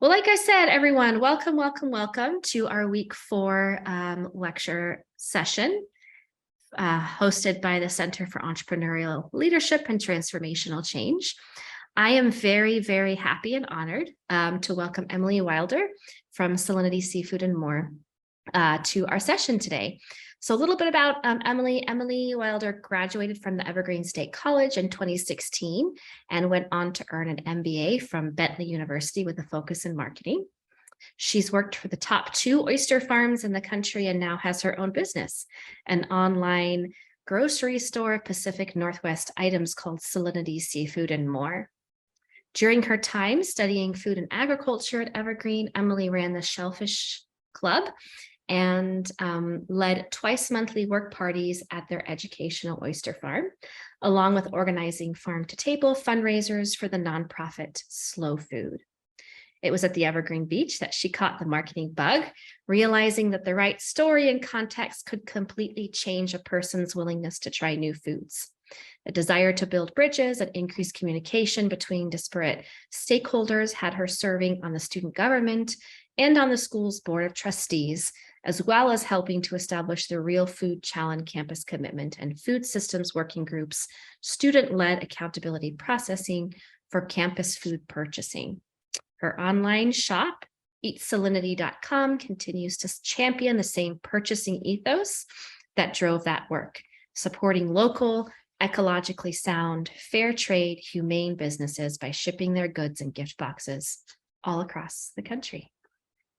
Well, like I said, everyone, welcome, welcome, welcome to our week 4 lecture session hosted by the Center for Entrepreneurial Leadership and Transformational Change. I am very, very happy and honored to welcome Emily Wilder from Salinity Seafood and More to our session today. So a little bit about Emily. Emily Wilder graduated from the Evergreen State College in 2016 and went on to earn an MBA from Bentley University with a focus in marketing. She's worked for the top 2 oyster farms in the country and now has her own business, an online grocery store of Pacific Northwest items called Salinity Seafood and More. During her time studying food and agriculture at Evergreen, Emily ran the Shellfish Club and led twice-monthly work parties at their educational oyster farm, along with organizing farm-to-table fundraisers for the nonprofit Slow Food. It was at the Evergreen Beach that she caught the marketing bug, realizing that the right story and context could completely change a person's willingness to try new foods. A desire to build bridges and increase communication between disparate stakeholders had her serving on the student government and on the school's board of trustees, as well as helping to establish the Real Food Challenge campus commitment and food systems working groups, student-led accountability processing for campus food purchasing. Her online shop, eatsalinity.com, continues to champion the same purchasing ethos that drove that work, supporting local, ecologically sound, fair trade, humane businesses by shipping their goods in gift boxes all across the country.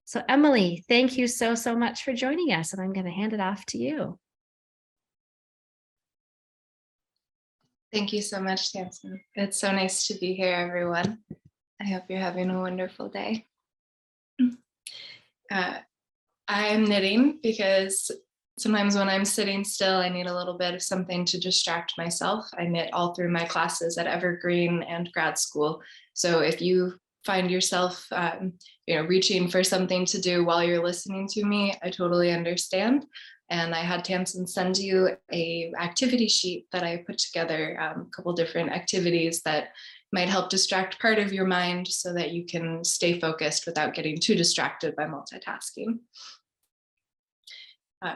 So Emily, thank you so much for joining us, and I'm going to hand it off to you. Thank you so much, Tamsin. It's so nice to be here, everyone. I hope you're having a wonderful day. I'm knitting because sometimes when I'm sitting still, I need a little bit of something to distract myself. I knit all through my classes at Evergreen and grad school. So if you find yourself reaching for something to do while you're listening to me, I totally understand. And I had Tamsin send you a activity sheet that I put together, a couple different activities that might help distract part of your mind so that you can stay focused without getting too distracted by multitasking.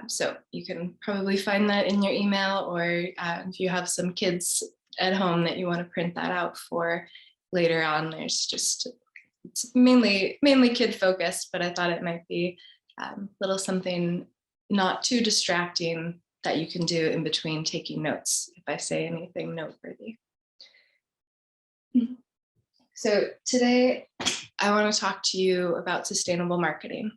So you can probably find that in your email, or if you have some kids at home that you want to print that out for later on. There's just, it's mainly kid focused, but I thought it might be a little something not too distracting that you can do in between taking notes if I say anything noteworthy. So today I want to talk to you about sustainable marketing.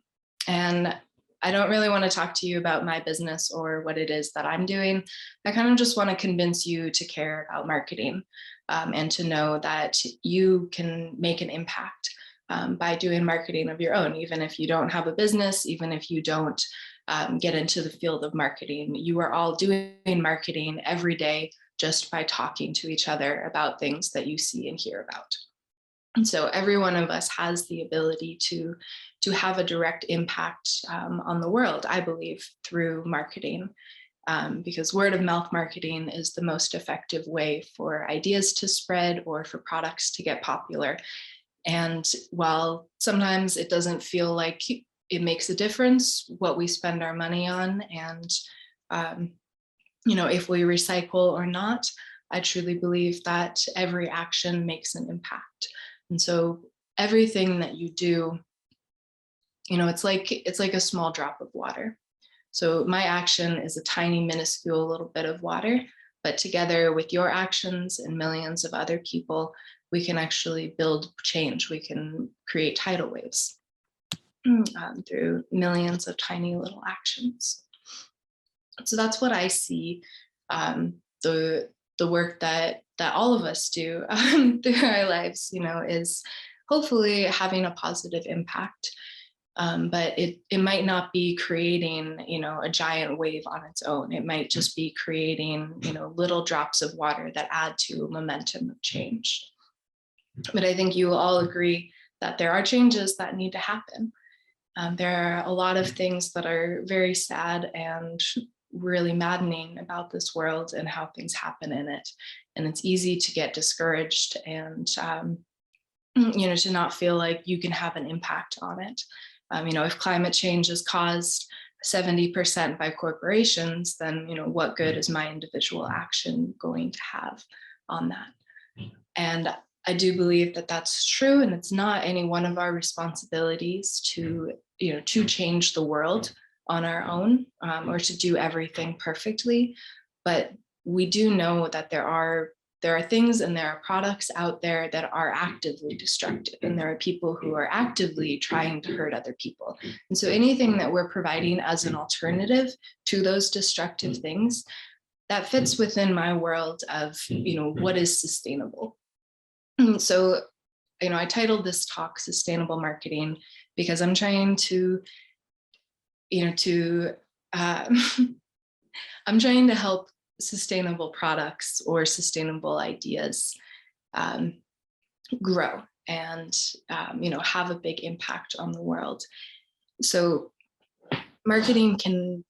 And I don't really want to talk to you about my business or what it is that I'm doing. I kind of just want to convince you to care about marketing and to know that you can make an impact by doing marketing of your own. Even if you don't have a business, even if you don't get into the field of marketing, you are all doing marketing every day just by talking to each other about things that you see and hear about. And so every one of us has the ability to have a direct impact on the world, I believe, through marketing, because word of mouth marketing is the most effective way for ideas to spread or for products to get popular. And while sometimes it doesn't feel like it makes a difference what we spend our money on and if we recycle or not, I truly believe that every action makes an impact. And so everything that you do, it's like a small drop of water. So my action is a tiny, minuscule little bit of water, but together with your actions and millions of other people, we can actually build change. We can create tidal waves through millions of tiny little actions. So that's what I see the work that all of us do through our lives, is hopefully having a positive impact. But it might not be creating, a giant wave on its own. It might just be creating, little drops of water that add to a momentum of change. But I think you will all agree that there are changes that need to happen. There are a lot of things that are very sad and really maddening about this world and how things happen in it. And it's easy to get discouraged and to not feel like you can have an impact on it. If climate change is caused 70% by corporations, then, what good is my individual action going to have on that? And I do believe that that's true, and it's not any one of our responsibilities to change the world on our own, or to do everything perfectly. But we do know that there are things and there are products out there that are actively destructive, and there are people who are actively trying to hurt other people. And so anything that we're providing as an alternative to those destructive things, that fits within my world of, what is sustainable. So, I titled this talk Sustainable Marketing because I'm trying to, I'm trying to help sustainable products or sustainable ideas grow and, have a big impact on the world. So marketing can,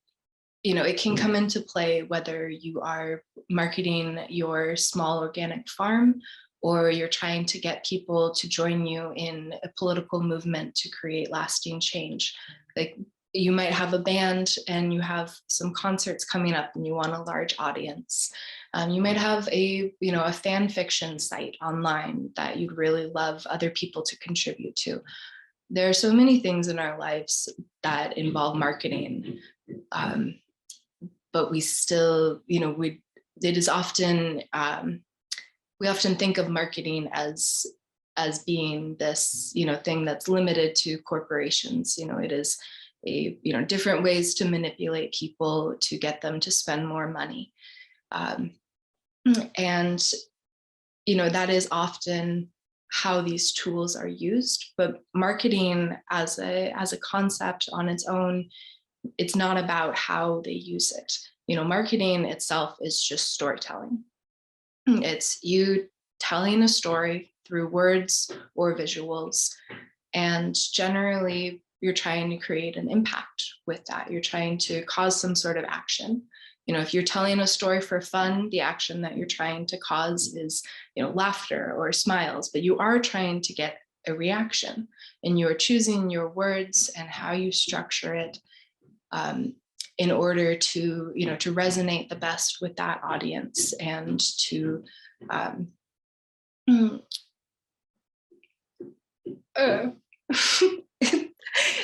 it can come into play whether you are marketing your small organic farm or you're trying to get people to join you in a political movement to create lasting change. Like, you might have a band and you have some concerts coming up and you want a large audience. You might have a fan fiction site online that you'd really love other people to contribute to. There are so many things in our lives that involve marketing, but we still, it is often, we often think of marketing as being this, thing that's limited to corporations. It is different ways to manipulate people to get them to spend more money. And, that is often how these tools are used, but marketing as a concept on its own, it's not about how they use it. Marketing itself is just storytelling. It's you telling a story through words or visuals, and generally you're trying to create an impact with that. You're trying to cause some sort of action. If you're telling a story for fun, the action that you're trying to cause is, laughter or smiles, but you are trying to get a reaction, and you're choosing your words and how you structure it in order to, to resonate the best with that audience and to,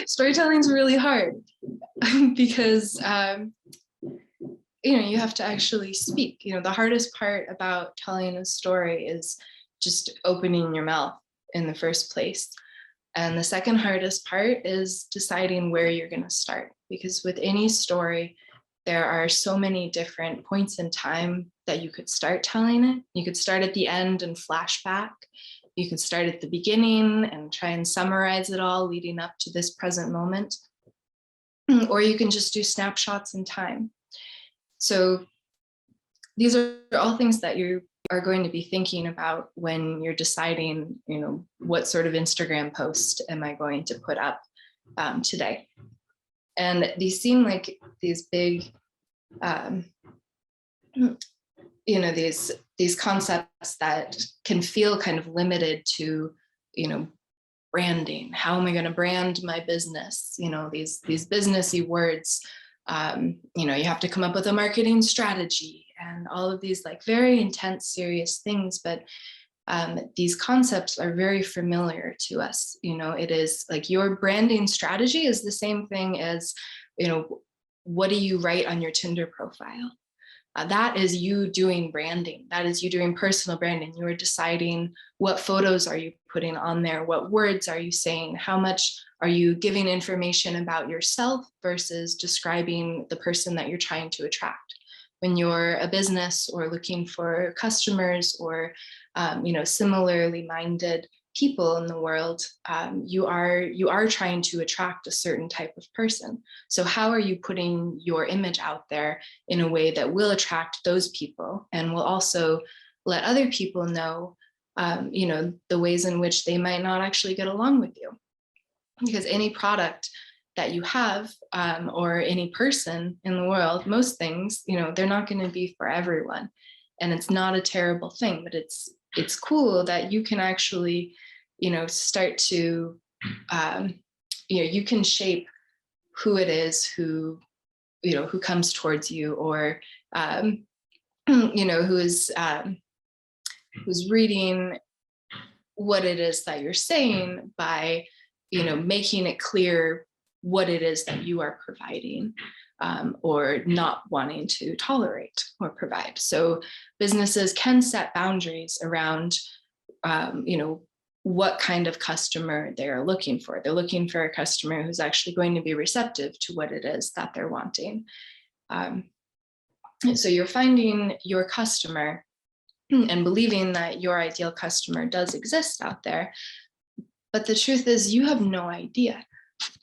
storytelling is really hard because you have to actually speak. The hardest part about telling a story is just opening your mouth in the first place, and the second hardest part is deciding where you're going to start, because with any story there are so many different points in time that you could start telling it. You could start at the end and flash back. You could start at the beginning and try and summarize it all leading up to this present moment. Or you can just do snapshots in time. So these are all things that you are going to be thinking about when you're deciding, what sort of Instagram post am I going to put up today. And these seem like these big, these concepts that can feel kind of limited to, branding. How am I going to brand my business? These businessy words. You have to come up with a marketing strategy and all of these like very intense, serious things. But these concepts are very familiar to us. It is like your branding strategy is the same thing as, what do you write on your Tinder profile? That is you doing branding. That is you doing personal branding. You are deciding what photos are you putting on there? What words are you saying? How much are you giving information about yourself versus describing the person that you're trying to attract? When you're a business or looking for customers or, similarly minded people in the world, you are trying to attract a certain type of person. So how are you putting your image out there in a way that will attract those people and will also let other people know, the ways in which they might not actually get along with you? Because any product that you have, or any person in the world, most things, they're not going to be for everyone. And it's not a terrible thing, but it's cool that you can actually, start to, you can shape who it is who comes towards you, or who's reading what it is that you're saying by making it clear what it is that you are providing, or not wanting to tolerate or provide. So businesses can set boundaries around what kind of customer they're looking for. They're looking for a customer who's actually going to be receptive to what it is that they're wanting. So you're finding your customer and believing that your ideal customer does exist out there. But the truth is, you have no idea.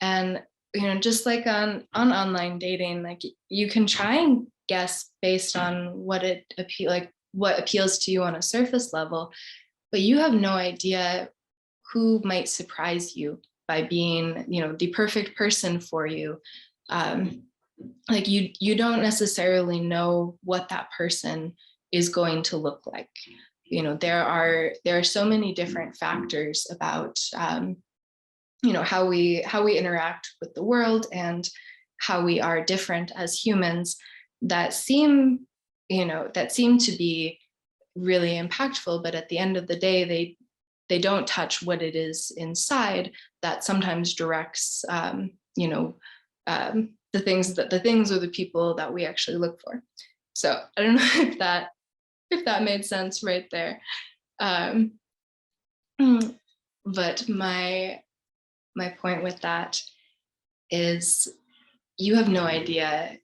And just like on online dating, like you can try and guess based on what appeals to you on a surface level, but you have no idea who might surprise you by being the perfect person for you. Like you don't necessarily know what that person is going to look like. There are so many different factors about how we interact with the world and how we are different as humans that seem to be really impactful, but at the end of the day they don't touch what it is inside that sometimes directs the things or the people that we actually look for. So I don't know if that made sense right there. But my point with that is you have no idea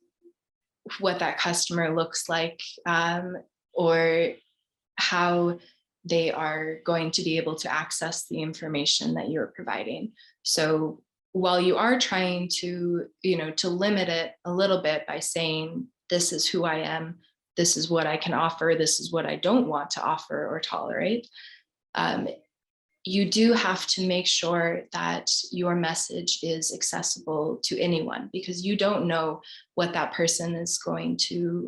what that customer looks like, or how they are going to be able to access the information that you're providing. So while you are trying to limit it a little bit by saying, this is who I am, this is what I can offer, this is what I don't want to offer or tolerate, you do have to make sure that your message is accessible to anyone, because you don't know what that person is going to,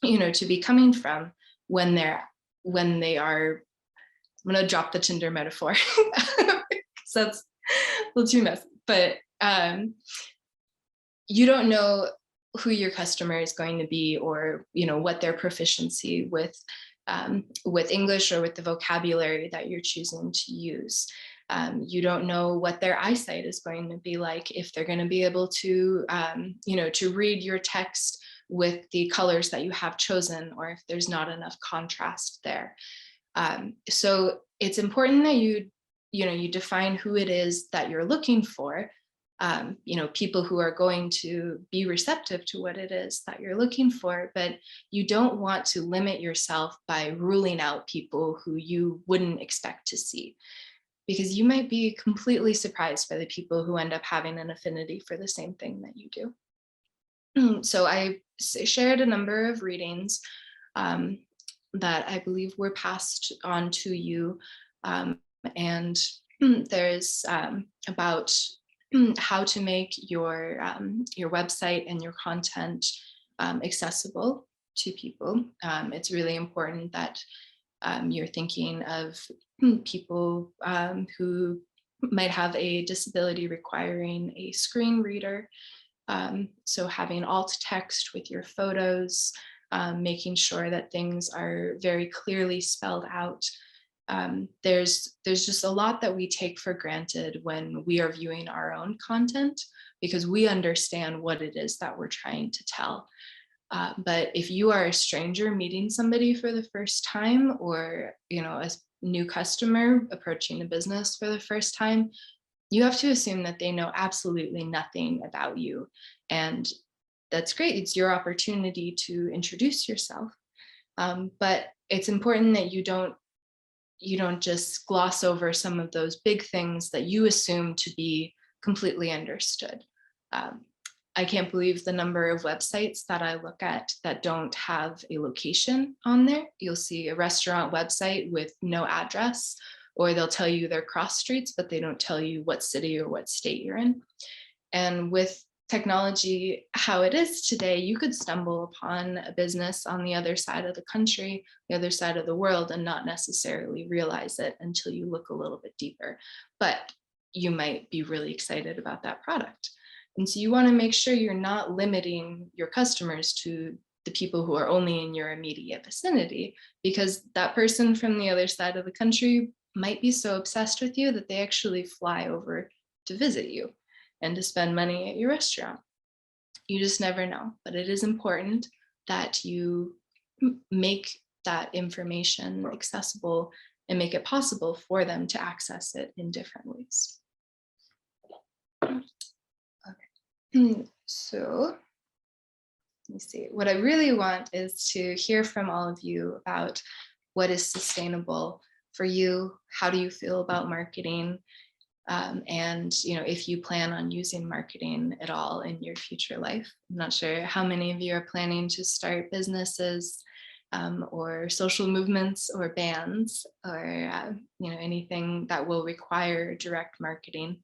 to be coming from when they are, I'm going to drop the Tinder metaphor, so that's a little too messy, but you don't know who your customer is going to be, or what their proficiency with English or with the vocabulary that you're choosing to use. You don't know what their eyesight is going to be like, if they're going to be able to to read your text with the colors that you have chosen, or if there's not enough contrast there. So it's important that you define who it is that you're looking for, people who are going to be receptive to what it is that you're looking for, but you don't want to limit yourself by ruling out people who you wouldn't expect to see, because you might be completely surprised by the people who end up having an affinity for the same thing that you do. So I shared a number of readings that I believe were passed on to you, and there's about how to make your website and your content accessible to people. It's really important that you're thinking of people who might have a disability requiring a screen reader. So having alt text with your photos, making sure that things are very clearly spelled out. There's just a lot that we take for granted when we are viewing our own content, because we understand what it is that we're trying to tell. But if you are a stranger meeting somebody for the first time, or a new customer approaching a business for the first time, you have to assume that they know absolutely nothing about you. And that's great. It's your opportunity to introduce yourself. But it's important that you don't just gloss over some of those big things that you assume to be completely understood. I can't believe the number of websites that I look at that don't have a location on there. You'll see a restaurant website with no address, or they'll tell you they're cross streets, but they don't tell you what city or what state you're in. And with technology how it is today, you could stumble upon a business on the other side of the country, the other side of the world, and not necessarily realize it until you look a little bit deeper. But you might be really excited about that product. And so you want to make sure you're not limiting your customers to the people who are only in your immediate vicinity, because that person from the other side of the country might be so obsessed with you that they actually fly over to visit you and to spend money at your restaurant. You just never know. But it is important that you make that information accessible and make it possible for them to access it in different ways. Okay. So let me see. What I really want is to hear from all of you about what is sustainable for you. How do you feel about marketing? And if you plan on using marketing at all in your future life. I'm not sure how many of you are planning to start businesses or social movements or bands or anything that will require direct marketing.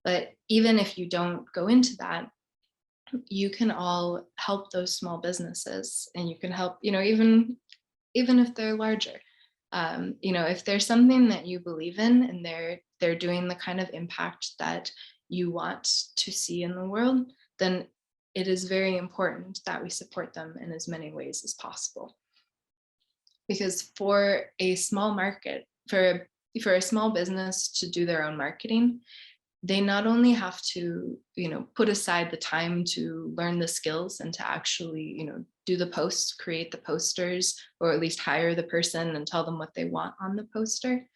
But even if you don't go into that, you can all help those small businesses, and you can help, even if they're larger. If there's something that you believe in and they're doing the kind of impact that you want to see in the world, then it is very important that we support them in as many ways as possible. Because for a small market, for a small business to do their own marketing, they not only have to, put aside the time to learn the skills and to actually, do the posts, create the posters, or at least hire the person and tell them what they want on the poster.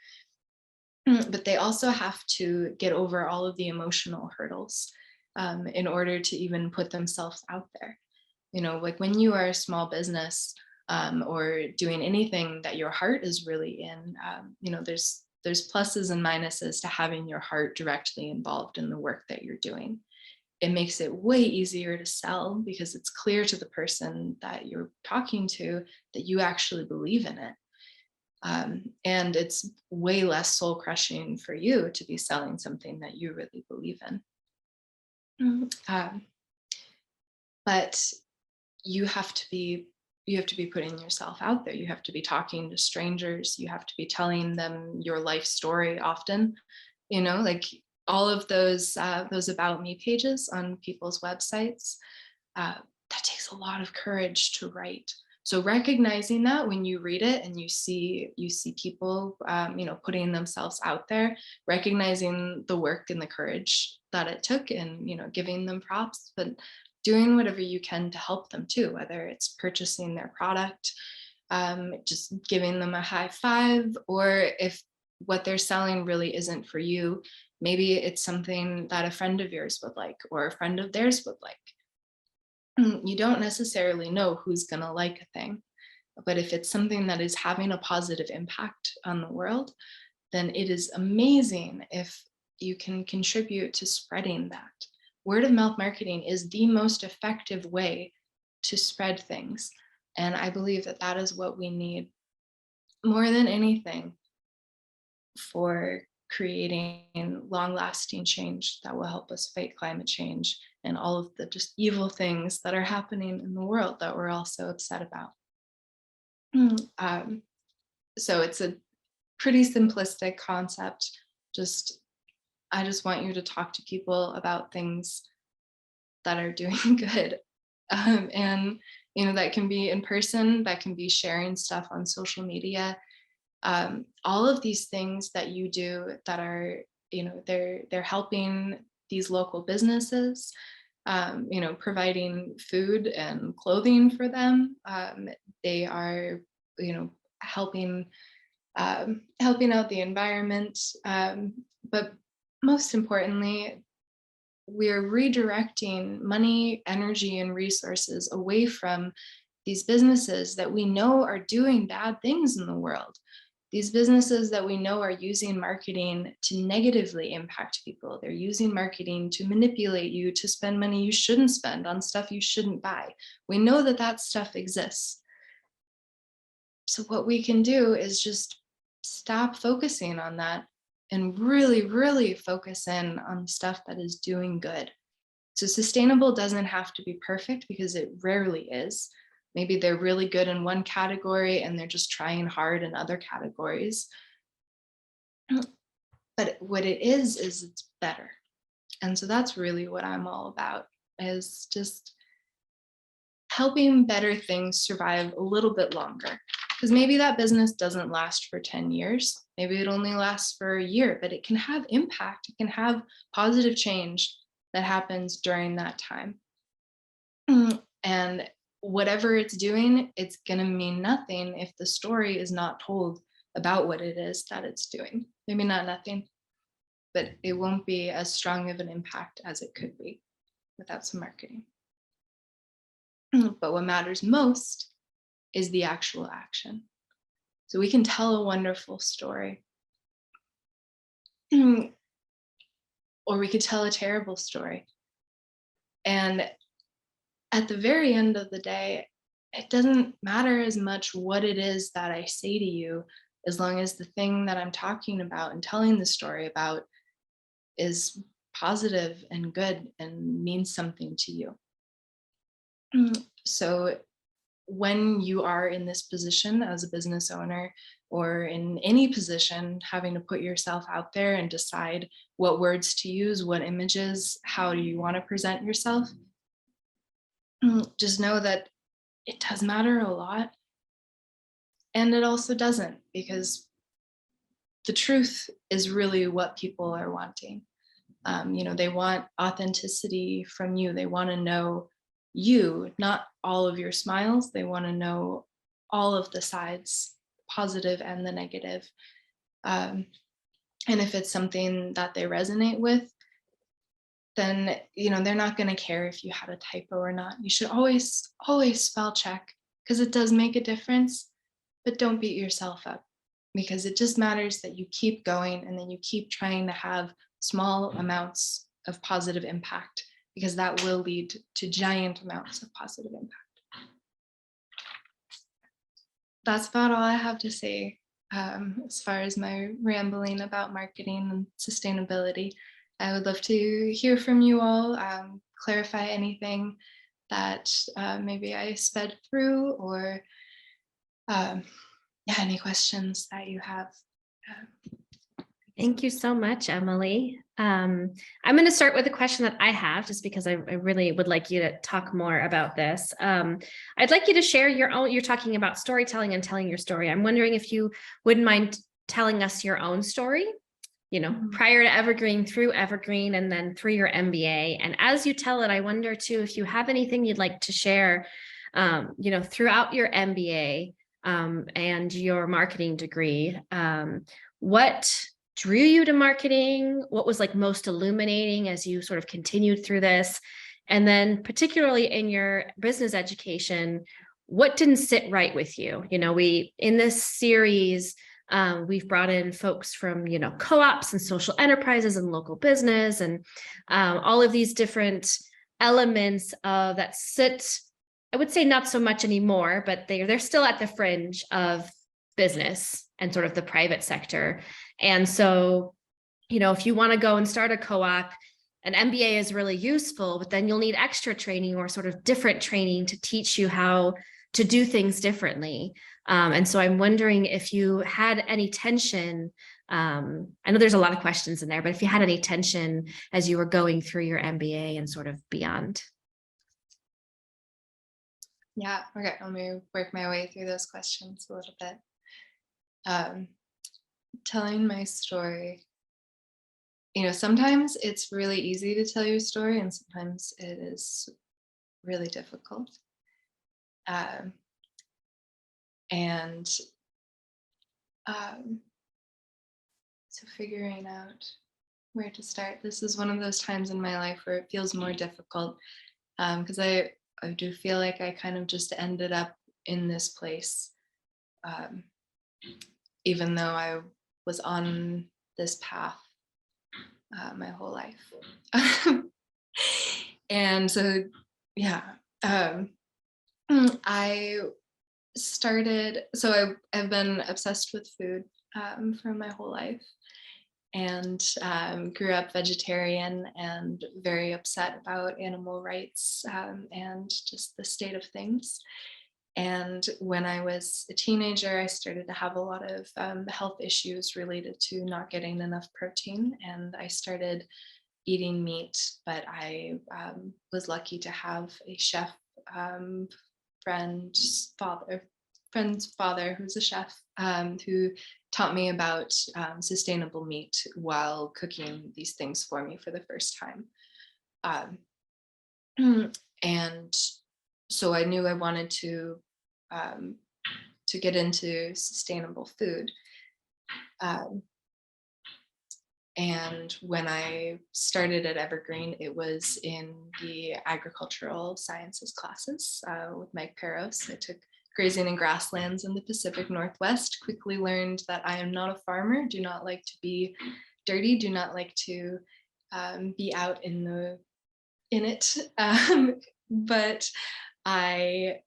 But they also have to get over all of the emotional hurdles in order to even put themselves out there. Like when you are a small business or doing anything that your heart is really in, there's pluses and minuses to having your heart directly involved in the work that you're doing. It makes it way easier to sell because it's clear to the person that you're talking to that you actually believe in it. And it's way less soul crushing for you to be selling something that you really believe in. But you have to be putting yourself out there. You have to be talking to strangers. You have to be telling them your life story often. Like all of those about me pages on people's websites. That takes a lot of courage to write. So recognizing that when you read it and you see people, putting themselves out there, recognizing the work and the courage that it took, and giving them props, but doing whatever you can to help them too, whether it's purchasing their product, just giving them a high five, or if what they're selling really isn't for you, maybe it's something that a friend of yours would like or a friend of theirs would like. You don't necessarily know who's going to like a thing, but if it's something that is having a positive impact on the world, then it is amazing if you can contribute to spreading that. Word of mouth marketing is the most effective way to spread things. And I believe that that is what we need more than anything for creating long-lasting change that will help us fight climate change and all of the just evil things that are happening in the world that we're all so upset about. So it's a pretty simplistic concept. I just want you to talk to people about things that are doing good. And, that can be in person, that can be sharing stuff on social media. All of these things that you do that are, they're helping these local businesses, providing food and clothing for them. They are, helping out the environment. But most importantly, we're redirecting money, energy, and resources away from these businesses that we know are doing bad things in the world. These businesses that we know are using marketing to negatively impact people. They're using marketing to manipulate you to spend money you shouldn't spend on stuff you shouldn't buy. We know that that stuff exists. So what we can do is just stop focusing on that and really, really focus in on stuff that is doing good. So sustainable doesn't have to be perfect, because it rarely is. Maybe they're really good in one category and they're just trying hard in other categories. But what it is it's better. And so that's really what I'm all about, is just helping better things survive a little bit longer. Because maybe that business doesn't last for 10 years. Maybe it only lasts for a year, but it can have impact. It can have positive change that happens during that time. And whatever it's doing, it's going to mean nothing if the story is not told about what it is that it's doing. Maybe not nothing, but it won't be as strong of an impact as it could be without some marketing. But what matters most is the actual action. So we can tell a wonderful story, or we could tell a terrible story. And at the very end of the day, it doesn't matter as much what it is that I say to you, as long as the thing that I'm talking about and telling the story about is positive and good and means something to you. So when you are in this position as a business owner, or in any position, having to put yourself out there and decide what words to use, what images, how do you want to present yourself, just know that it does matter a lot. And it also doesn't, because the truth is really what people are wanting. They want authenticity from you. They want to know you, not all of your smiles. They want to know all of the sides, positive and the negative. And if it's something that they resonate with, then they're not going to care if you had a typo or not. You should always spell check, because it does make a difference. But don't beat yourself up, because it just matters that you keep going, and then you keep trying to have small amounts of positive impact, because that will lead to giant amounts of positive impact. That's about all I have to say as far as my rambling about marketing and sustainability. I would love to hear from you all, clarify anything that maybe I sped through, or any questions that you have. Thank you so much, Emily. I'm going to start with a question that I have, just because I really would like you to talk more about this. I'd like you to share your own. You're talking about storytelling and telling your story. I'm wondering if you wouldn't mind telling us your own story, prior to Evergreen, through Evergreen, and then through your MBA. And as you tell it, I wonder too, if you have anything you'd like to share, throughout your MBA and your marketing degree. What drew you to marketing? What was most illuminating as you sort of continued through this? And then particularly in your business education, what didn't sit right with you? In this series, we've brought in folks from, co-ops and social enterprises and local business, and all of these different elements that sit, I would say not so much anymore, but they're still at the fringe of business and sort of the private sector. And so, if you want to go and start a co-op, an MBA is really useful, but then you'll need extra training or sort of different training to teach you how to do things differently. And so I'm wondering if you had any tension. I know there's a lot of questions in there, but if you had any tension as you were going through your MBA and sort of beyond. Yeah, okay, let me work my way through those questions a little bit. Telling my story, sometimes it's really easy to tell your story, and sometimes it is really difficult. So figuring out where to start. This is one of those times in my life where it feels more difficult, because I do feel like I kind of just ended up in this place, even though I was on this path my whole life. And so, yeah, I started, so I've been obsessed with food for my whole life. and grew up vegetarian and very upset about animal rights and just the state of things. And when I was a teenager, I started to have a lot of health issues related to not getting enough protein. And I started eating meat, but I was lucky to have a chef um, friend's father, who's a chef, who taught me about sustainable meat while cooking these things for me for the first time. And so I knew I wanted um, to get into sustainable food. Um, and when I started at Evergreen, it was in the agricultural sciences classes with Mike Peros. I took grazing and grasslands in the Pacific Northwest, quickly learned that I am not a farmer, do not like to be dirty, do not like to be out in it. But I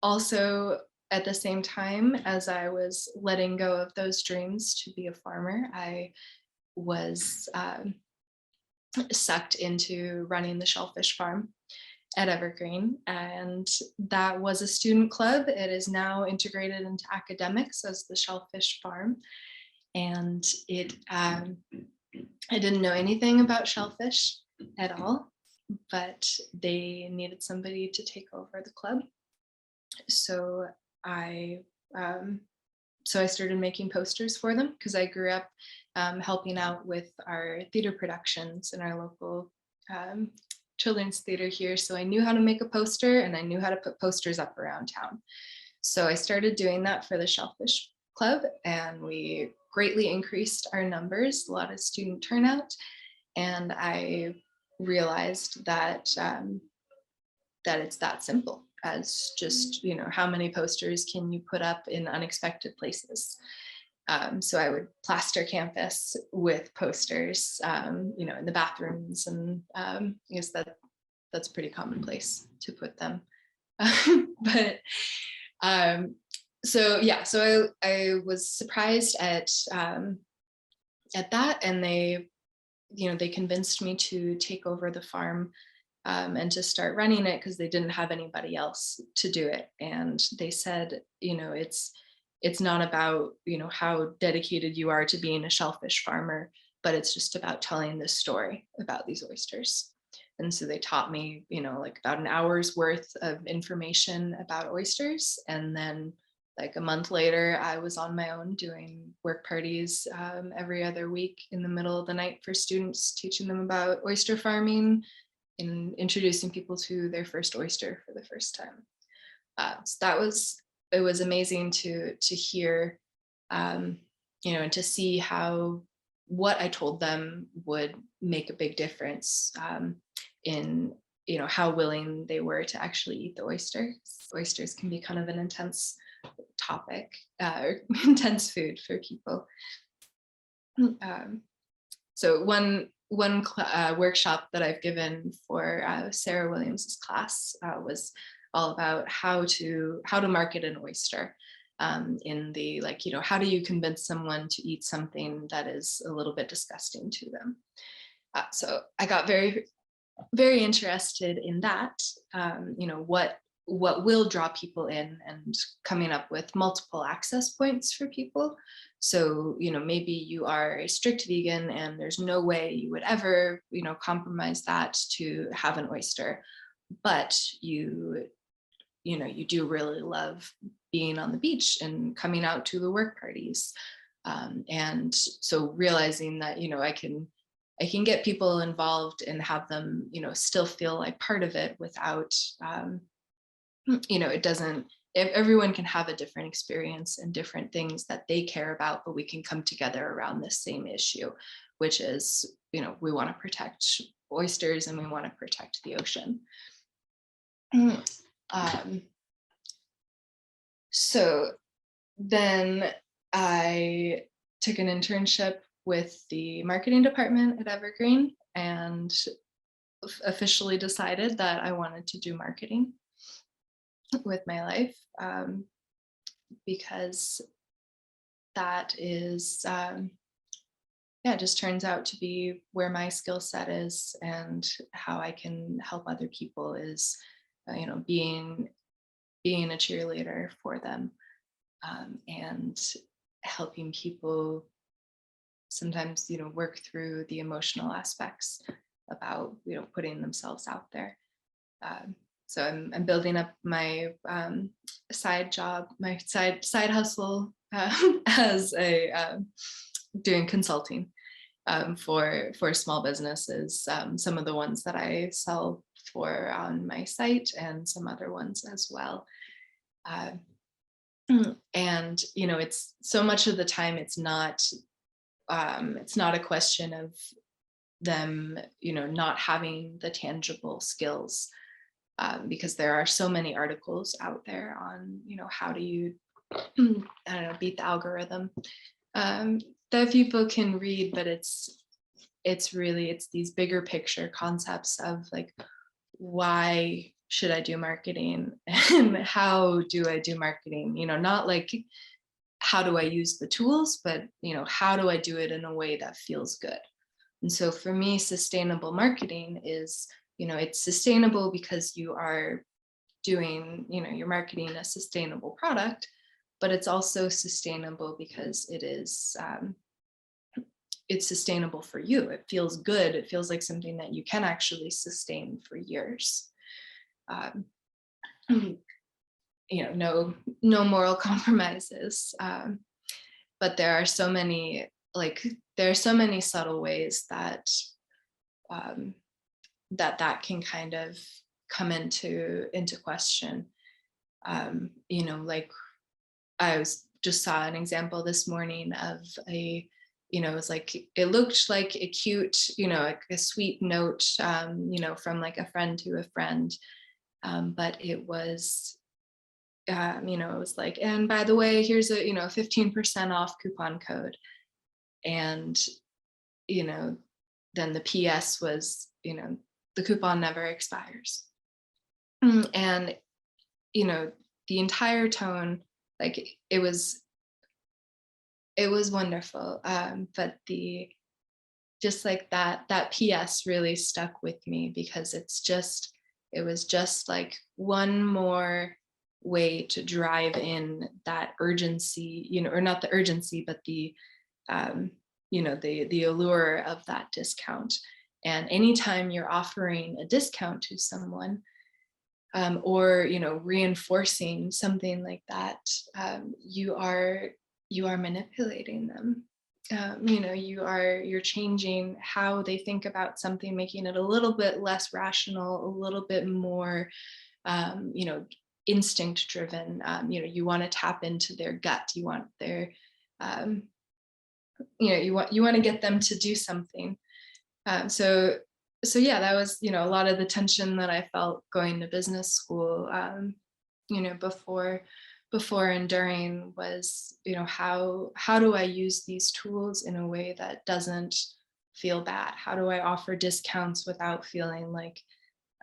also, at the same time as I was letting go of those dreams to be a farmer, I was sucked into running the shellfish farm at Evergreen. And that was a student club. It is now integrated into academics as the shellfish farm. And I didn't know anything about shellfish at all, but they needed somebody to take over the club. So I so I started making posters for them because I grew up helping out with our theater productions in our local children's theater here. So I knew how to make a poster and I knew how to put posters up around town. So I started doing that for the Shellfish Club, and we greatly increased our numbers, a lot of student turnout. And I realized that that it's that simple as just, how many posters can you put up in unexpected places. So I would plaster campus with posters, in the bathrooms, and I guess that's pretty commonplace to put them. But so yeah, so I was surprised at that, and they convinced me to take over the farm and to start running it because they didn't have anybody else to do it. And they said, it's not about, how dedicated you are to being a shellfish farmer, but it's just about telling this story about these oysters. And so they taught me, like about an hour's worth of information about oysters. And then like a month later, I was on my own doing work parties every other week in the middle of the night for students, teaching them about oyster farming, in introducing people to their first oyster for the first time. So it was amazing to hear, and to see how what I told them would make a big difference in how willing they were to actually eat the oyster. Oysters can be kind of an intense topic, intense food for people. So one workshop that I've given for Sarah Williams's class was all about how to market an oyster, in the how do you convince someone to eat something that is a little bit disgusting to them. So I got very, very interested in that. What will draw people in, and coming up with multiple access points for people. So, maybe you are a strict vegan and there's no way you would ever, compromise that to have an oyster, but you do really love being on the beach and coming out to the work parties. And so realizing that, I can get people involved and have them, still feel like part of it without, it doesn't, everyone can have a different experience and different things that they care about, but we can come together around this same issue, which is, we want to protect oysters and we want to protect the ocean. So then I took an internship with the marketing department at Evergreen and officially decided that I wanted to do marketing with my life, because that is yeah, it just turns out to be where my skill set is, and how I can help other people is, being a cheerleader for them, and helping people sometimes, work through the emotional aspects about, putting themselves out there. Um, so I'm building up my side job, my side hustle, as a doing consulting, for small businesses. Some of the ones that I sell for on my site, and some other ones as well. Uh, and it's so much of the time it's not a question of them, not having the tangible skills, because there are so many articles out there on, how do you, I don't know, beat the algorithm, um, that people can read, but it's these bigger picture concepts of like, why should I do marketing and how do I do marketing? Not like how do I use the tools, but how do I do it in a way that feels good? And so for me, sustainable marketing is, it's sustainable because you are doing, you're marketing a sustainable product, but it's also sustainable because it's sustainable for you. It feels good. It feels like something that you can actually sustain for years. Um, no moral compromises. But there are so many, subtle ways that um, that can kind of come into question. Like I was just saw an example this morning of it was like, it looked like a cute, like a sweet note, from like a friend to a friend. But it was, it was like, and by the way, here's a, 15% off coupon code. And, you know, then the PS was, the coupon never expires. And, the entire tone, like it was wonderful. But just like that PS really stuck with me, because it was just like one more way to drive in that urgency, or not the urgency, but um, the allure of that discount. And anytime you're offering a discount to someone, or reinforcing something like that, you are manipulating them. You're changing how they think about something, making it a little bit less rational, a little bit more um, you know instinct driven. You want to tap into their gut. You want their um, you want to get them to do something. So yeah, that was, a lot of the tension that I felt going to business school, before and during, was, how do I use these tools in a way that doesn't feel bad? How do I offer discounts without feeling like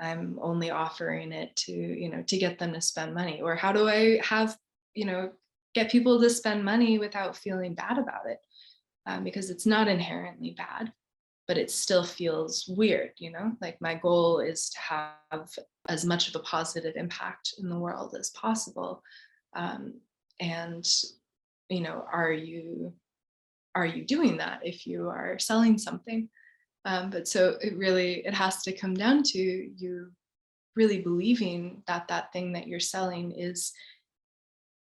I'm only offering it to get them to spend money? Or how do I get people to spend money without feeling bad about it? Because it's not inherently bad, but it still feels weird. Like, my goal is to have as much of a positive impact in the world as possible. And are you doing that if you are selling something? But so it has to come down to you really believing that that thing that you're selling is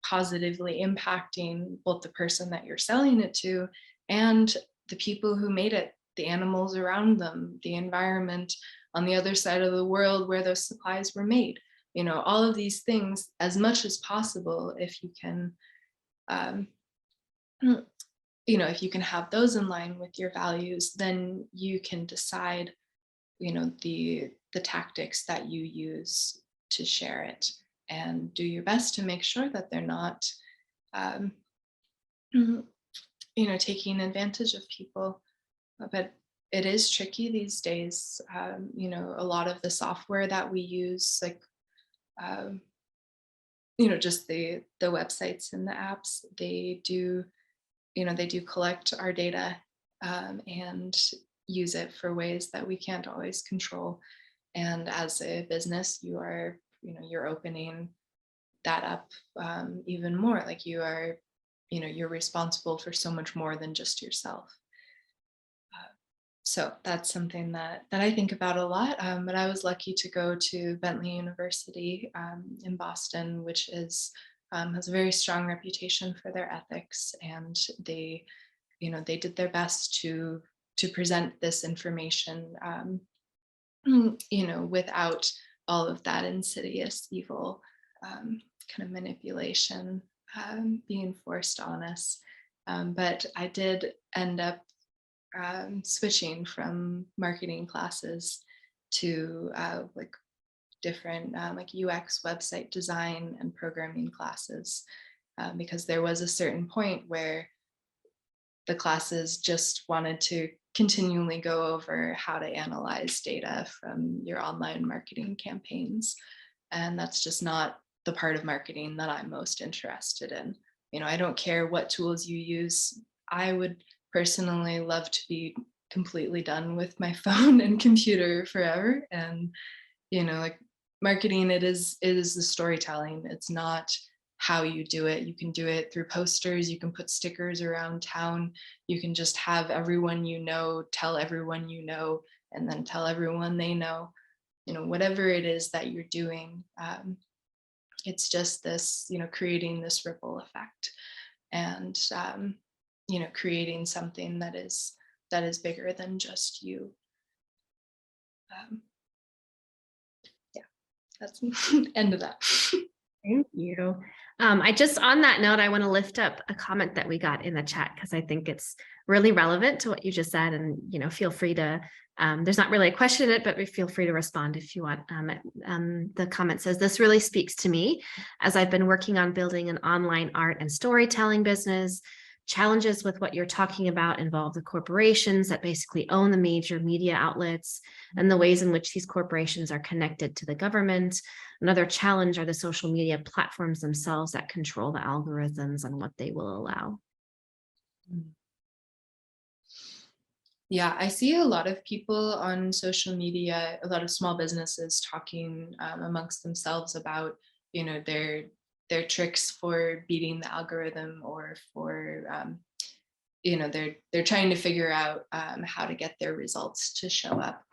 positively impacting both the person that you're selling it to, and the people who made it, the animals around them, the environment on the other side of the world where those supplies were made. All of these things, as much as possible, if you can, um, if you can have those in line with your values, then you can decide, the tactics that you use to share it, and do your best to make sure that they're not, um, taking advantage of people. But it is tricky these days. A lot of the software that we use, like, um, just the websites and the apps, they do collect our data, and use it for ways that we can't always control. And as a business, you're opening that up even more. Like you're responsible for so much more than just yourself. So that's something that I think about a lot. But I was lucky to go to Bentley University in Boston, which has a very strong reputation for their ethics, and they did their best to present this information, without all of that insidious, evil kind of manipulation being forced on us. But I did end up switching from marketing classes to like different like UX website design and programming classes, because there was a certain point where the classes just wanted to continually go over how to analyze data from your online marketing campaigns. And that's just not the part of marketing that I'm most interested in. I don't care what tools you use. I would personally love to be completely done with my phone and computer forever. And, like marketing, it is the storytelling. It's not how you do it. You can do it through posters, you can put stickers around town, you can just have everyone tell everyone and then tell everyone they know. Whatever it is that you're doing, it's just this, creating this ripple effect, and creating something that is bigger than just you. Um, yeah, that's end of that. Thank you. I just, on that note, I want to lift up a comment that we got in the chat because I think it's really relevant to what you just said. And, feel free to, there's not really a question in it, but feel free to respond if you want. The comment says, "This really speaks to me as I've been working on building an online art and storytelling business. Challenges with what you're talking about involve the corporations that basically own the major media outlets and the ways in which these corporations are connected to the government. Another challenge are the social media platforms themselves that control the algorithms and what they will allow." Yeah, I see a lot of people on social media, a lot of small businesses talking amongst themselves about, their tricks for beating the algorithm, or for, they're trying to figure out how to get their results to show up.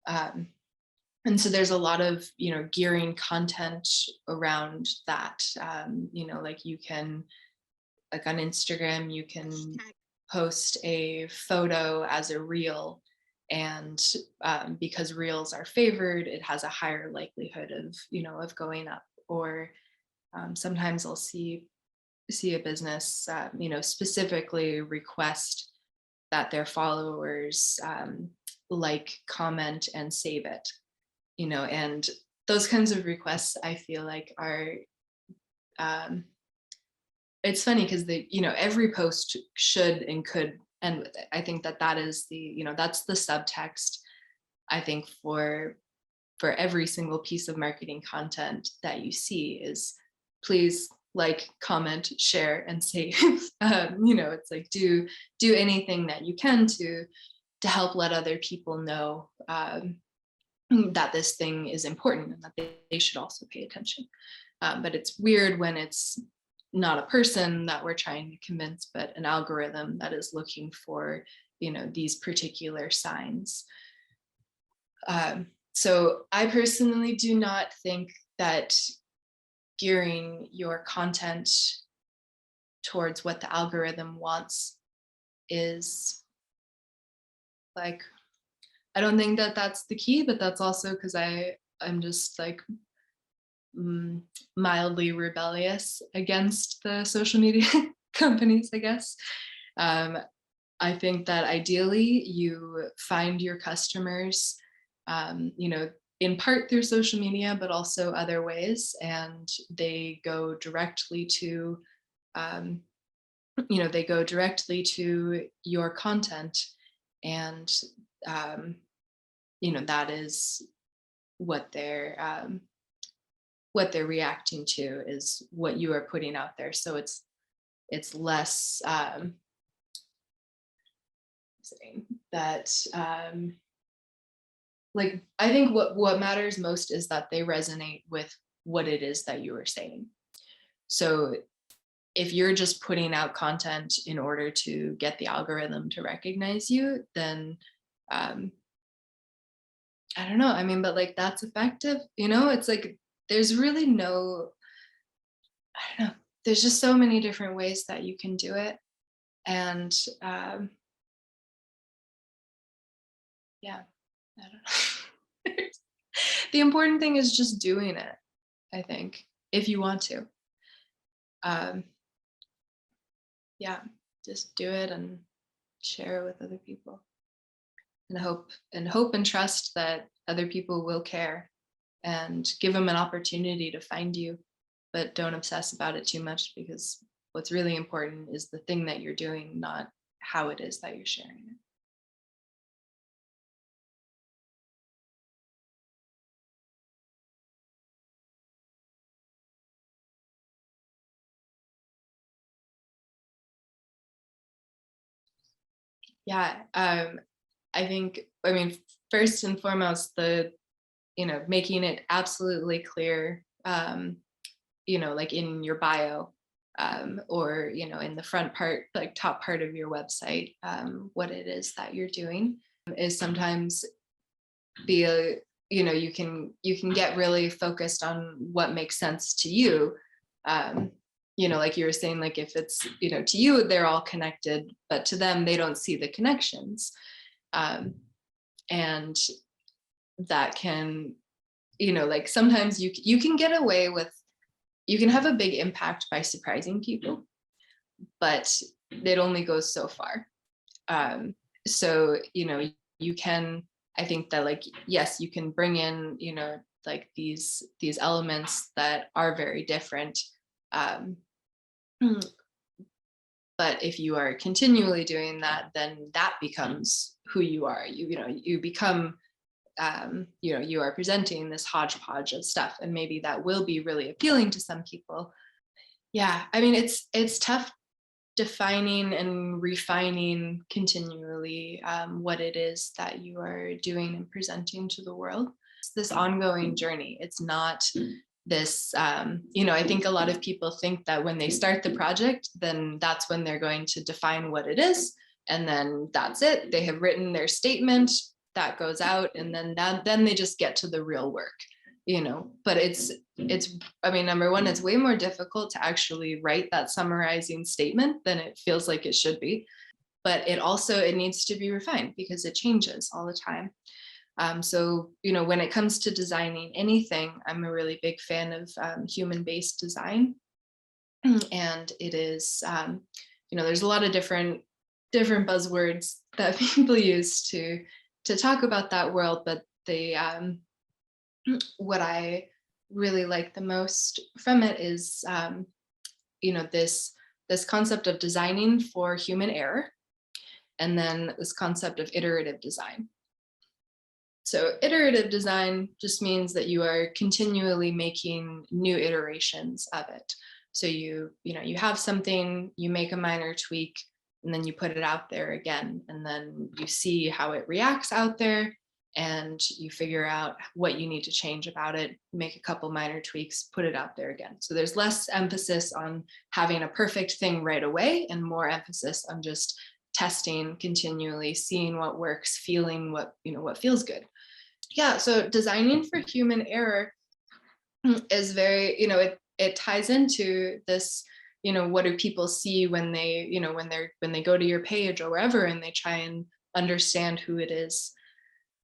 And so there's a lot of, gearing content around that. Like you can, like on Instagram, you can post a photo as a reel, and because reels are favored, it has a higher likelihood of going up. Or sometimes I'll see a business specifically request that their followers like, comment, and save it. And those kinds of requests, I feel like, are it's funny because every post should and could end with it. I think that is that's the subtext, I think, for every single piece of marketing content that you see is, please like, comment, share, and save. It's like, do anything that you can to help let other people know that this thing is important and that they should also pay attention. But it's weird when it's not a person that we're trying to convince, but an algorithm that is looking for, these particular signs. So I personally do not think that gearing your content towards what the algorithm wants is, like, I don't think that that's the key, but that's also because I'm just like mildly rebellious against the social media companies, I guess. I think that ideally you find your customers, in part through social media, but also other ways, and they go directly to, your content, and that is what they're reacting to, is what you are putting out there. So it's less saying? That like, I think what matters most is that they resonate with what it is that you are saying. So if you're just putting out content in order to get the algorithm to recognize you, then I don't know. I mean, but like that's effective, you know? It's like there's really no, I don't know. There's just so many different ways that you can do it. And yeah, I don't know. The important thing is just doing it, I think, if you want to. Um, yeah, just do it and share it with other people. And hope and trust that other people will care and give them an opportunity to find you, but don't obsess about it too much, because what's really important is the thing that you're doing, not how it is that you're sharing it. Yeah, I mean, first and foremost, making it absolutely clear, like in your bio, or in the front part, like top part of your website, what it is that you're doing is sometimes be a you can get really focused on what makes sense to you. um, like you were saying, like if it's to you they're all connected, but to them they don't see the connections. And that can, like sometimes you can get away with, you can have a big impact by surprising people, but it only goes so far. So you can, I think that, like, yes, you can bring in like these elements that are very different. um, but if you are continually doing that, then that becomes who you are. You become, you are presenting this hodgepodge of stuff, and maybe that will be really appealing to some people. Yeah, I mean, it's tough defining and refining continually, what it is that you are doing and presenting to the world. It's this ongoing journey. It's not this, I think a lot of people think that when they start the project, then that's when they're going to define what it is. And then that's it. They have written their statement that goes out, and then they just get to the real work. But it's I mean, number one, it's way more difficult to actually write that summarizing statement than it feels like it should be. But it needs to be refined because it changes all the time. So when it comes to designing anything, I'm a really big fan of human-based design. And it is, there's a lot of different buzzwords that people use to talk about that world, but what I really like the most from it is, this concept of designing for human error, and then this concept of iterative design. So iterative design just means that you are continually making new iterations of it. So you have something, you make a minor tweak, and then you put it out there again, and then you see how it reacts out there, and you figure out what you need to change about it, make a couple minor tweaks, put it out there again. So there's less emphasis on having a perfect thing right away, and more emphasis on just testing continually, seeing what works, feeling what feels good. Yeah, so designing for human error is very, it ties into this, what do people see when they, when they go to your page or wherever, and they try and understand who it is,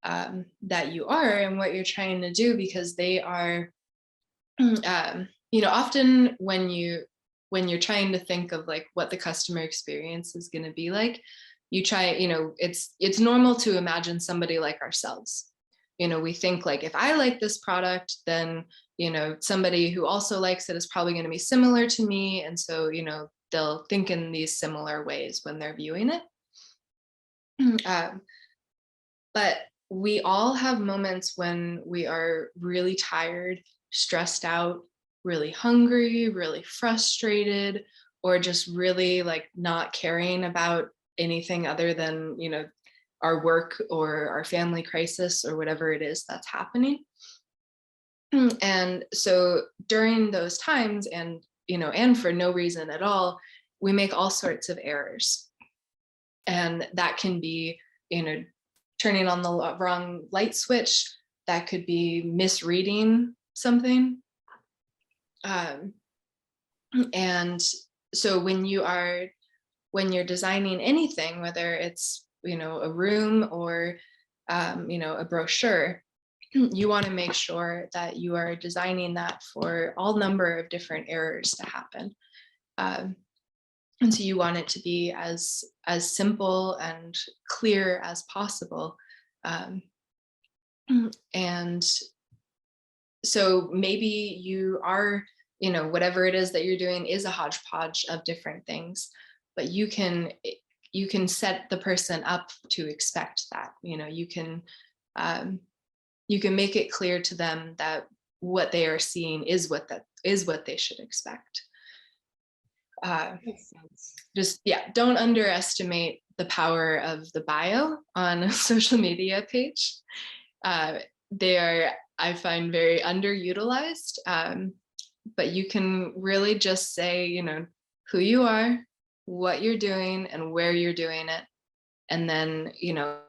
that you are and what you're trying to do, because they are, often when you're trying to think of like what the customer experience is going to be like, you try, it's normal to imagine somebody like ourselves. We think like, if I like this product, then somebody who also likes it is probably going to be similar to me, and so they'll think in these similar ways when they're viewing it. But we all have moments when we are really tired, stressed out, really hungry, really frustrated, or just really like not caring about anything other than our work or our family crisis or whatever it is that's happening. And so during those times, and and for no reason at all, we make all sorts of errors. And that can be, turning on the wrong light switch. That could be misreading something. And so when you're designing anything, whether it's, a room or, a brochure, you want to make sure that you are designing that for all number of different errors to happen. And so you want it to be as simple and clear as possible. And so maybe you are, whatever it is that you're doing is a hodgepodge of different things, but you can set the person up to expect that. You can make it clear to them that what they are seeing is what they should expect. Makes sense. Just, don't underestimate the power of the bio on a social media page. They are, I find, very underutilized, but you can really just say, who you are, what you're doing, and where you're doing it. And then,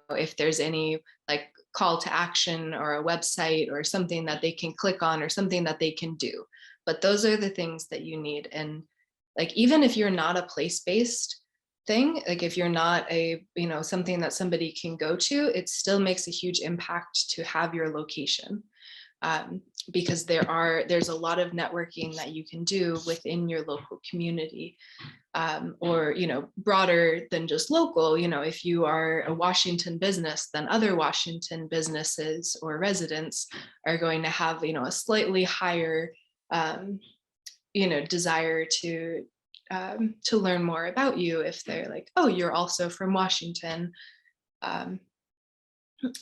if there's any like call to action or a website or something that they can click on or something that they can do. But those are the things that you need. And like, even if you're not a place-based thing, like if you're not a, something that somebody can go to, it still makes a huge impact to have your location. Because there's a lot of networking that you can do within your local community, or broader than just local. If you are a Washington business, then other Washington businesses or residents are going to have a slightly higher desire to learn more about you if they're like, oh, you're also from Washington.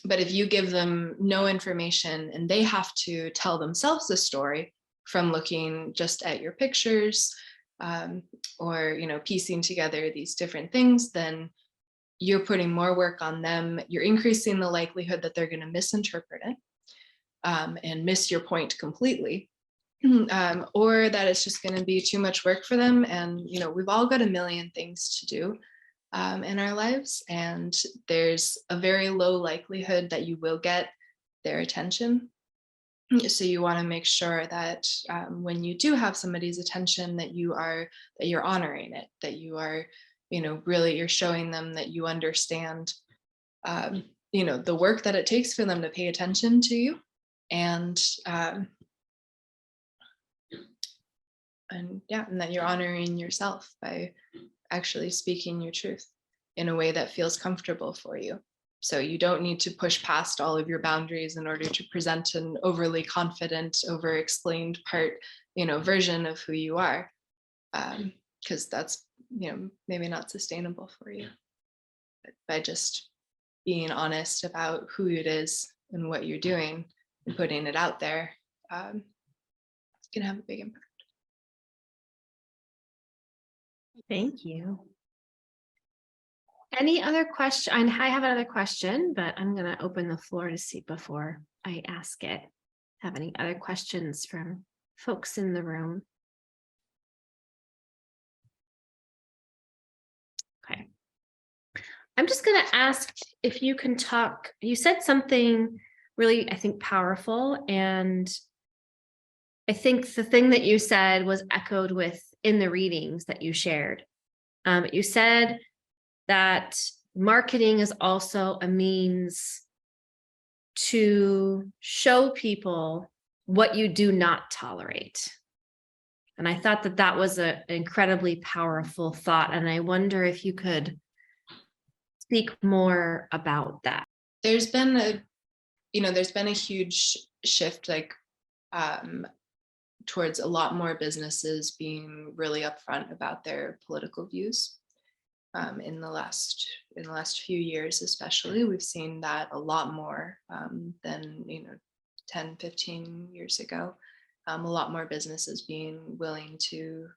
But if you give them no information and they have to tell themselves a story from looking just at your pictures, or piecing together these different things, then you're putting more work on them. You're increasing the likelihood that they're going to misinterpret it, and miss your point completely. Or that it's just going to be too much work for them. And we've all got a million things to do in our lives, and there's a very low likelihood that you will get their attention. So you want to make sure that when you do have somebody's attention, that you're honoring it, that you are, really you're showing them that you understand, the work that it takes for them to pay attention to you, and that you're honoring yourself by actually speaking your truth in a way that feels comfortable for you. So you don't need to push past all of your boundaries in order to present an overly confident, over-explained version of who you are, because that's maybe not sustainable for you. But by just being honest about who it is and what you're doing and putting it out there, it can have a big impact. Thank you. Any other question? I have another question, but I'm going to open the floor to see before I ask it. Have any other questions from folks in the room? Okay. I'm just going to ask if you can talk. You said something really, I think, powerful. And I think the thing that you said was echoed in the readings that you shared. You said that marketing is also a means to show people what you do not tolerate. And I thought that was an incredibly powerful thought. And I wonder if you could speak more about that. There's been a huge shift, towards a lot more businesses being really upfront about their political views. In the last few years, especially, we've seen that a lot more than 10, 15 years ago. A lot more businesses being willing to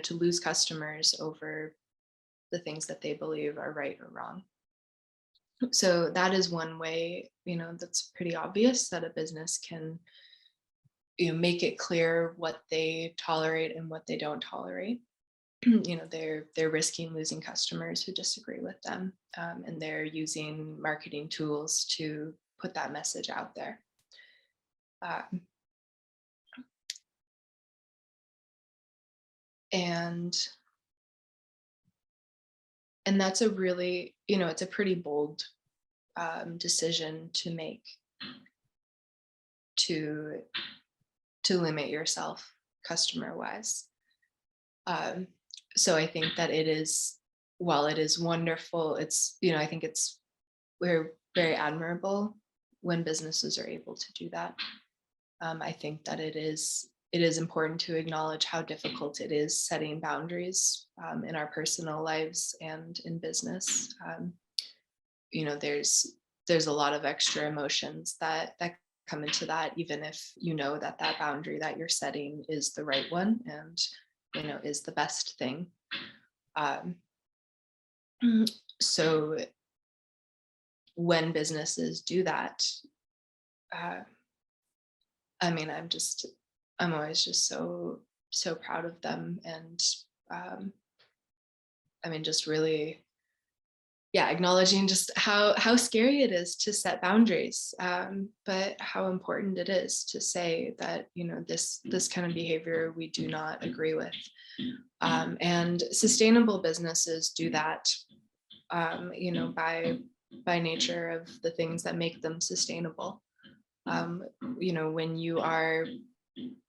to lose customers over the things that they believe are right or wrong. So that is one way, that's pretty obvious, that a business can, make it clear what they tolerate and what they don't tolerate. They're risking losing customers who disagree with them, and they're using marketing tools to put that message out there. Um, and that's a really, it's a pretty bold decision to make, to limit yourself customer wise. So I think that it is, while it is wonderful, it's, I think we're very admirable when businesses are able to do that. I think that it is important to acknowledge how difficult it is setting boundaries in our personal lives and in business. There's a lot of extra emotions that come into that, even if that boundary that you're setting is the right one and is the best thing. So when businesses do that, I'm always just so proud of them, and just really, acknowledging just how scary it is to set boundaries, but how important it is to say that this kind of behavior we do not agree with. And sustainable businesses do that, by nature of the things that make them sustainable. When you are,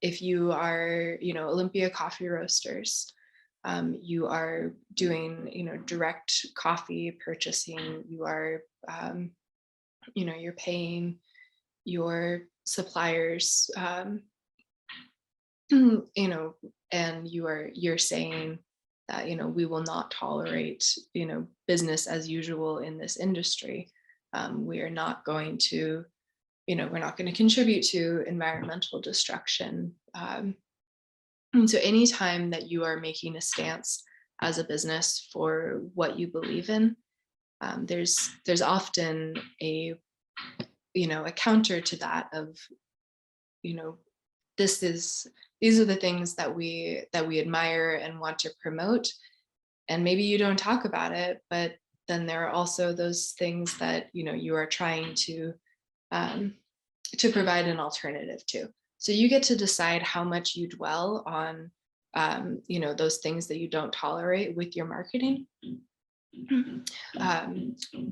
if you are, Olympia Coffee Roasters, you are doing, direct coffee purchasing. You are, you're paying your suppliers, and you're saying that, we will not tolerate, business as usual in this industry. We are not going to, we're not going to contribute to environmental destruction. And so anytime that you are making a stance as a business for what you believe in, there's often a counter to that of, these are the things that we admire and want to promote. And maybe you don't talk about it, but then there are also those things that, you are trying to provide an alternative to. So you get to decide how much you dwell on, those things that you don't tolerate with your marketing.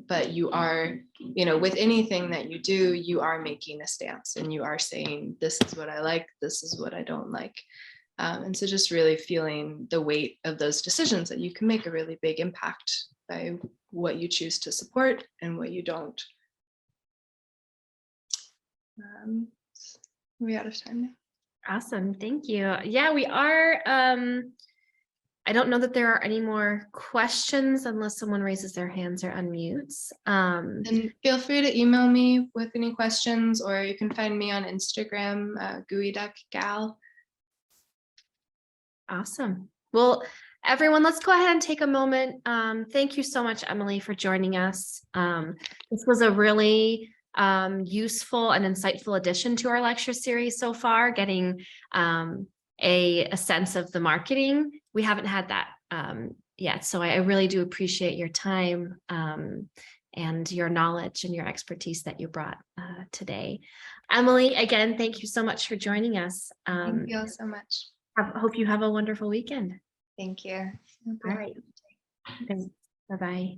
But you are, with anything that you do, you are making a stance, and you are saying, this is what I like, this is what I don't like. And so just really feeling the weight of those decisions, that you can make a really big impact by what you choose to support and what you don't. We're out of time now. Awesome. Thank you. Yeah, we are. I don't know that there are any more questions unless someone raises their hands or unmutes. And feel free to email me with any questions, or you can find me on Instagram, GUIDuckGal. Awesome. Well, everyone, let's go ahead and take a moment. Thank you so much, Emily, for joining us. This was a really useful and insightful addition to our lecture series so far, getting a sense of the marketing. We haven't had that yet, so I really do appreciate your time and your knowledge and your expertise that you brought today. Emily, again, thank you so much for joining us. Thank you all so much. Hope you have a wonderful weekend. Thank you. All right. Thanks. Bye-bye.